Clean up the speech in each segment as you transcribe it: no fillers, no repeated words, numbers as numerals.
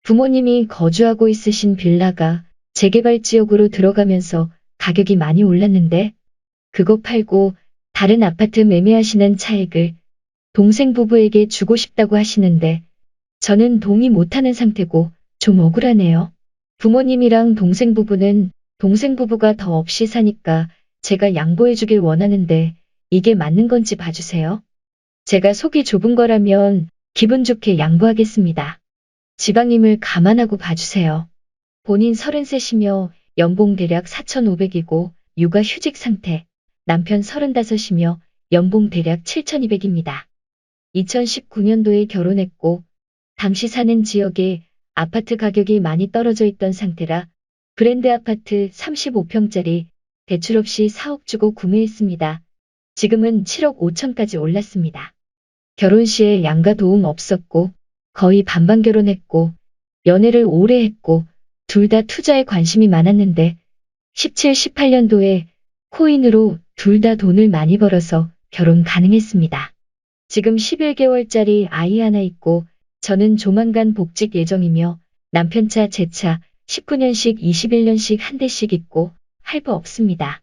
부모님이 거주하고 있으신 빌라가 재개발 지역으로 들어가면서 가격이 많이 올랐는데 그거 팔고 다른 아파트 매매하시는 차액을 동생 부부에게 주고 싶다고 하시는데 저는 동의 못하는 상태고 좀 억울하네요. 부모님이랑 동생 부부는 동생 부부가 더 없이 사니까 제가 양보해주길 원하는데 이게 맞는 건지 봐주세요. 제가 속이 좁은 거라면 기분 좋게 양보하겠습니다. 지방님을 감안하고 봐주세요. 본인 33이며 연봉 대략 4,500이고 육아휴직 상태, 남편 35이며 연봉 대략 7,200입니다. 2019년도에 결혼했고 당시 사는 지역에 아파트 가격이 많이 떨어져 있던 상태라 브랜드 아파트 35평짜리 대출 없이 4억 주고 구매했습니다. 지금은 7억 5천까지 올랐습니다. 결혼 시에 양가 도움 없었고 거의 반반 결혼했고 연애를 오래 했고 둘 다 투자에 관심이 많았는데 17, 18년도에 코인으로 둘 다 돈을 많이 벌어서 결혼 가능했습니다. 지금 11개월짜리 아이 하나 있고 저는 조만간 복직 예정이며 남편 차, 제 차 19년식, 21년식 한 대씩 있고 할부 없습니다.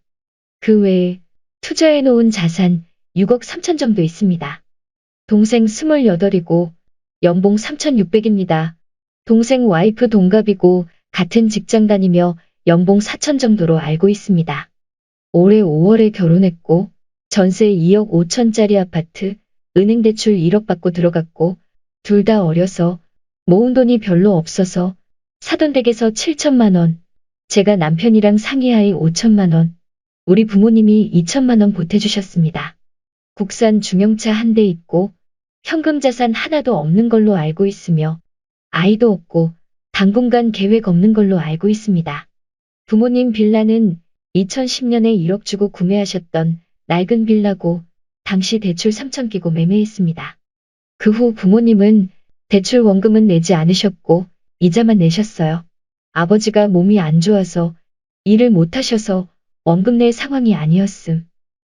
그 외에 투자해 놓은 자산 6억 3천 정도 있습니다. 동생 28이고 연봉 3,600입니다. 동생 와이프 동갑이고 같은 직장 다니며 연봉 4천 정도로 알고 있습니다. 올해 5월에 결혼했고 전세 2억 5천짜리 아파트, 은행 대출 1억 받고 들어갔고 둘 다 어려서 모은 돈이 별로 없어서 사돈 댁에서 7천만 원, 제가 남편이랑 상의하에 5천만 원, 우리 부모님이 2천만 원 보태주셨습니다. 국산 중형차 한 대 있고 현금 자산 하나도 없는 걸로 알고 있으며 아이도 없고 당분간 계획 없는 걸로 알고 있습니다. 부모님 빌라는 2010년에 1억 주고 구매하셨던 낡은 빌라고 당시 대출 3천 끼고 매매했습니다. 그 후 부모님은 대출 원금은 내지 않으셨고 이자만 내셨어요. 아버지가 몸이 안 좋아서 일을 못하셔서 원금 낼 상황이 아니었음.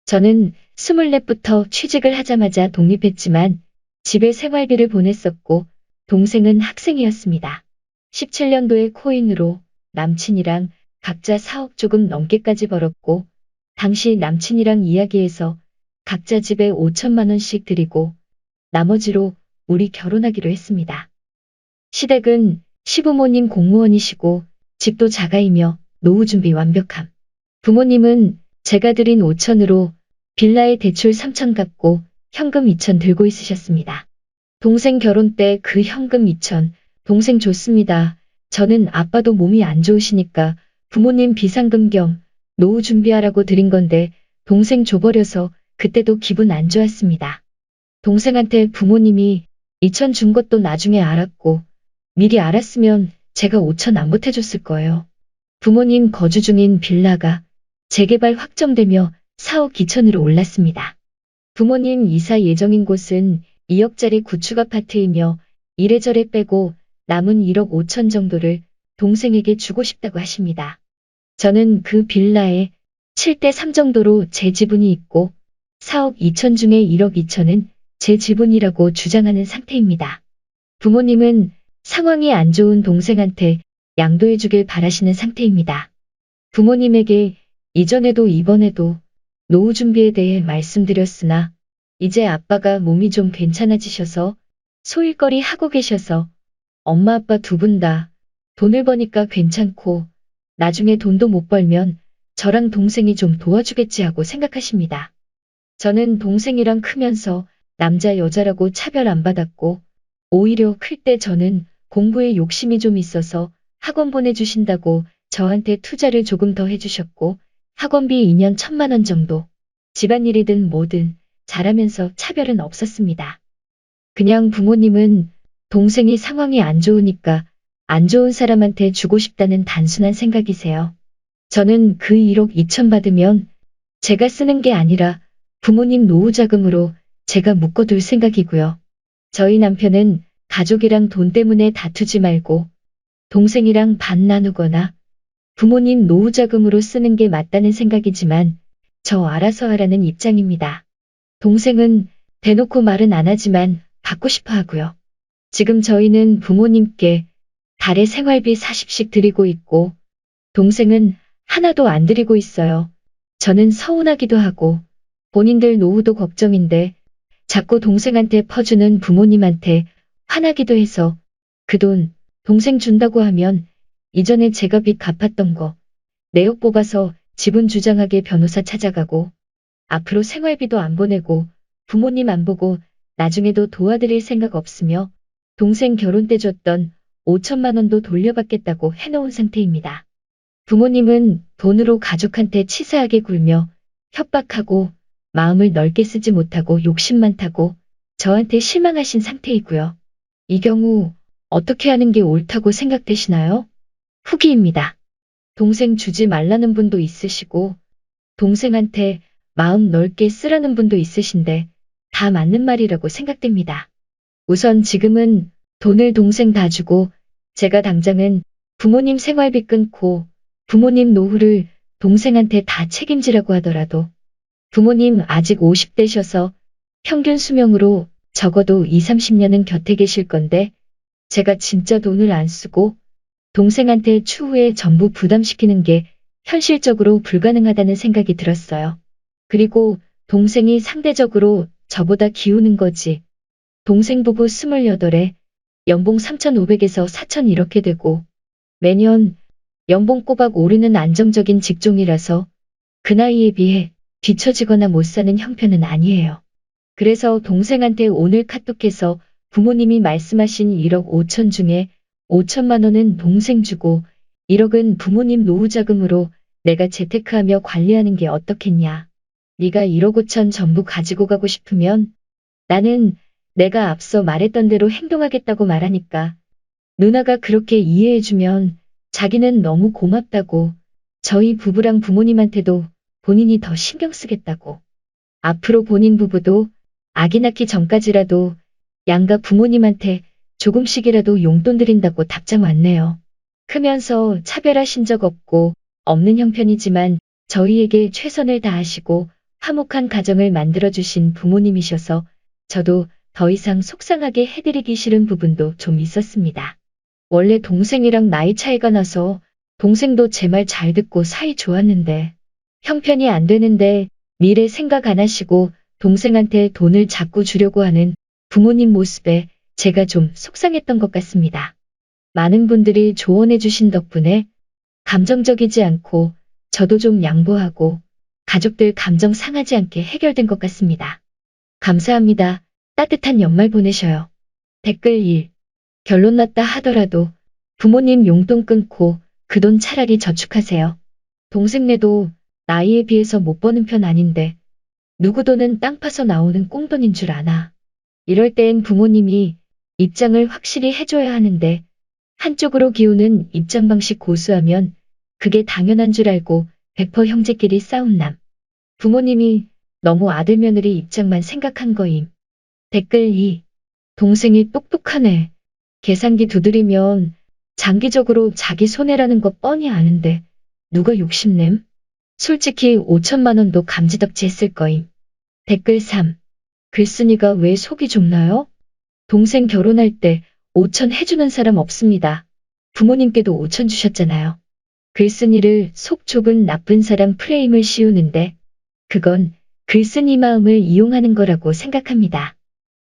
저는 24부터 취직을 하자마자 독립했지만 집에 생활비를 보냈었고 동생은 학생이었습니다. 17년도에 코인으로 남친이랑 각자 4억 조금 넘게까지 벌었고 당시 남친이랑 이야기해서 각자 집에 5천만 원씩 드리고 나머지로 우리 결혼하기로 했습니다. 시댁은 시부모님 공무원이시고 집도 자가이며 노후 준비 완벽함. 부모님은 제가 드린 5천으로 빌라에 대출 3천 갚고 현금 2천 들고 있으셨습니다. 동생 결혼 때 그 현금 2천 동생 줬습니다. 저는 아빠도 몸이 안 좋으시니까 부모님 비상금 겸 노후 준비하라고 드린 건데 동생 줘버려서 그때도 기분 안 좋았습니다. 동생한테 부모님이 2천 준 것도 나중에 알았고 미리 알았으면 제가 5천 안 보태줬을 거예요. 부모님 거주 중인 빌라가 재개발 확정되며 4억 2천으로 올랐습니다. 부모님 이사 예정인 곳은 2억짜리 구축 아파트이며 이래저래 빼고 남은 1억 5천 정도를 동생에게 주고 싶다고 하십니다. 저는 그 빌라에 7대 3 정도로 제 지분이 있고 4억 2천 중에 1억 2천은 제 지분이라고 주장하는 상태입니다. 부모님은 상황이 안 좋은 동생한테 양도해 주길 바라시는 상태입니다. 부모님에게 이전에도 이번에도 노후 준비에 대해 말씀드렸으나 이제 아빠가 몸이 좀 괜찮아지셔서 소일거리 하고 계셔서 엄마 아빠 두 분 다 돈을 버니까 괜찮고 나중에 돈도 못 벌면 저랑 동생이 좀 도와주겠지 하고 생각하십니다. 저는 동생이랑 크면서 남자 여자라고 차별 안 받았고 오히려 클 때 저는 공부에 욕심이 좀 있어서 학원 보내주신다고 저한테 투자를 조금 더 해주셨고 학원비 2년 1,000만 원 정도 집안일이든 뭐든 잘하면서 차별은 없었습니다. 그냥 부모님은 동생이 상황이 안 좋으니까 안 좋은 사람한테 주고 싶다는 단순한 생각이세요. 저는 그 1억 2천 받으면 제가 쓰는 게 아니라 부모님 노후 자금으로 제가 묶어둘 생각이고요. 저희 남편은 가족이랑 돈 때문에 다투지 말고 동생이랑 반 나누거나 부모님 노후 자금으로 쓰는 게 맞다는 생각이지만 저 알아서 하라는 입장입니다. 동생은 대놓고 말은 안 하지만 받고 싶어 하고요. 지금 저희는 부모님께 달에 생활비 40씩 드리고 있고 동생은 하나도 안 드리고 있어요. 저는 서운하기도 하고 본인들 노후도 걱정인데 자꾸 동생한테 퍼주는 부모님한테 화나기도 해서 그 돈 동생 준다고 하면 이전에 제가 빚 갚았던 거 내역 뽑아서 지분 주장하게 변호사 찾아가고 앞으로 생활비도 안 보내고 부모님 안 보고 나중에도 도와드릴 생각 없으며 동생 결혼 때 줬던 5천만 원도 돌려받겠다고 해놓은 상태입니다. 부모님은 돈으로 가족한테 치사하게 굴며 협박하고 마음을 넓게 쓰지 못하고 욕심만 타고 저한테 실망하신 상태이고요. 이 경우 어떻게 하는 게 옳다고 생각되시나요? 후기입니다. 동생 주지 말라는 분도 있으시고 동생한테 마음 넓게 쓰라는 분도 있으신데 다 맞는 말이라고 생각됩니다. 우선 지금은 돈을 동생 다 주고 제가 당장은 부모님 생활비 끊고 부모님 노후를 동생한테 다 책임지라고 하더라도 부모님 아직 50대셔서 평균 수명으로 적어도 2, 30년은 곁에 계실 건데 제가 진짜 돈을 안 쓰고 동생한테 추후에 전부 부담시키는 게 현실적으로 불가능하다는 생각이 들었어요. 그리고 동생이 상대적으로 저보다 기우는 거지. 동생 부부 28에 연봉 3,500에서 4,000 이렇게 되고 매년 연봉 꼬박 오르는 안정적인 직종이라서 그 나이에 비해 뒤처지거나 못 사는 형편은 아니에요. 그래서 동생한테 오늘 카톡해서 부모님이 말씀하신 1억 5천 중에 5천만 원은 동생 주고 1억은 부모님 노후 자금으로 내가 재테크하며 관리하는 게 어떻겠냐. 네가 1억 5천 전부 가지고 가고 싶으면 나는 내가 앞서 말했던 대로 행동하겠다고 말하니까 누나가 그렇게 이해해주면 자기는 너무 고맙다고 저희 부부랑 부모님한테도 본인이 더 신경 쓰겠다고 앞으로 본인 부부도 아기 낳기 전까지라도 양가 부모님한테 조금씩이라도 용돈 드린다고 답장 왔네요. 크면서 차별하신 적 없고 없는 형편이지만 저희에게 최선을 다하시고 화목한 가정을 만들어주신 부모님이셔서 저도 더 이상 속상하게 해드리기 싫은 부분도 좀 있었습니다. 원래 동생이랑 나이 차이가 나서 동생도 제 말 잘 듣고 사이 좋았는데 형편이 안 되는데 미래 생각 안 하시고 동생한테 돈을 자꾸 주려고 하는 부모님 모습에 제가 좀 속상했던 것 같습니다. 많은 분들이 조언해 주신 덕분에 감정적이지 않고 저도 좀 양보하고 가족들 감정 상하지 않게 해결된 것 같습니다. 감사합니다. 따뜻한 연말 보내셔요. 댓글 1. 결론 났다 하더라도 부모님 용돈 끊고 그 돈 차라리 저축하세요. 동생네도 나이에 비해서 못 버는 편 아닌데 누구 돈은 땅 파서 나오는 꽁돈인 줄 아나. 이럴 땐 부모님이 입장을 확실히 해줘야 하는데 한쪽으로 기우는 입장 방식 고수하면 그게 당연한 줄 알고 100% 형제끼리 싸운 남. 부모님이 너무 아들 며느리 입장만 생각한 거임. 댓글 2. 동생이 똑똑하네. 계산기 두드리면 장기적으로 자기 손해라는 거 뻔히 아는데 누가 욕심냄? 솔직히 5천만 원도 감지덕지 했을 거임. 댓글 3. 글쓴이가 왜 속이 좁나요? 동생 결혼할 때 5천 해주는 사람 없습니다. 부모님께도 5천 주셨잖아요. 글쓴이를 속 좁은 나쁜 사람 프레임을 씌우는데 그건 글쓴이 마음을 이용하는 거라고 생각합니다.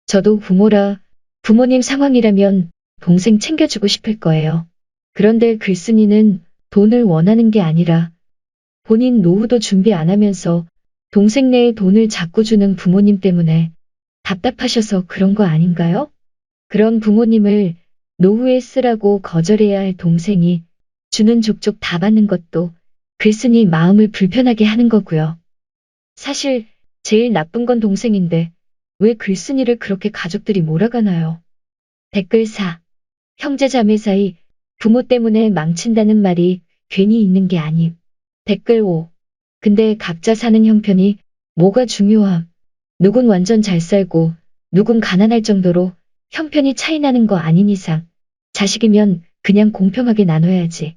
저도 부모라 부모님 상황이라면 동생 챙겨주고 싶을 거예요. 그런데 글쓴이는 돈을 원하는 게 아니라 본인 노후도 준비 안 하면서 동생네에 돈을 자꾸 주는 부모님 때문에 답답하셔서 그런 거 아닌가요? 그런 부모님을 노후에 쓰라고 거절해야 할 동생이 주는 족족 다 받는 것도 글쓴이 마음을 불편하게 하는 거고요. 사실 제일 나쁜 건 동생인데 왜 글쓴이를 그렇게 가족들이 몰아가나요? 댓글 4. 형제 자매 사이 부모 때문에 망친다는 말이 괜히 있는 게 아님. 댓글 5. 근데 각자 사는 형편이 뭐가 중요함. 누군 완전 잘 살고 누군 가난할 정도로 형편이 차이 나는 거 아닌 이상 자식이면 그냥 공평하게 나눠야지.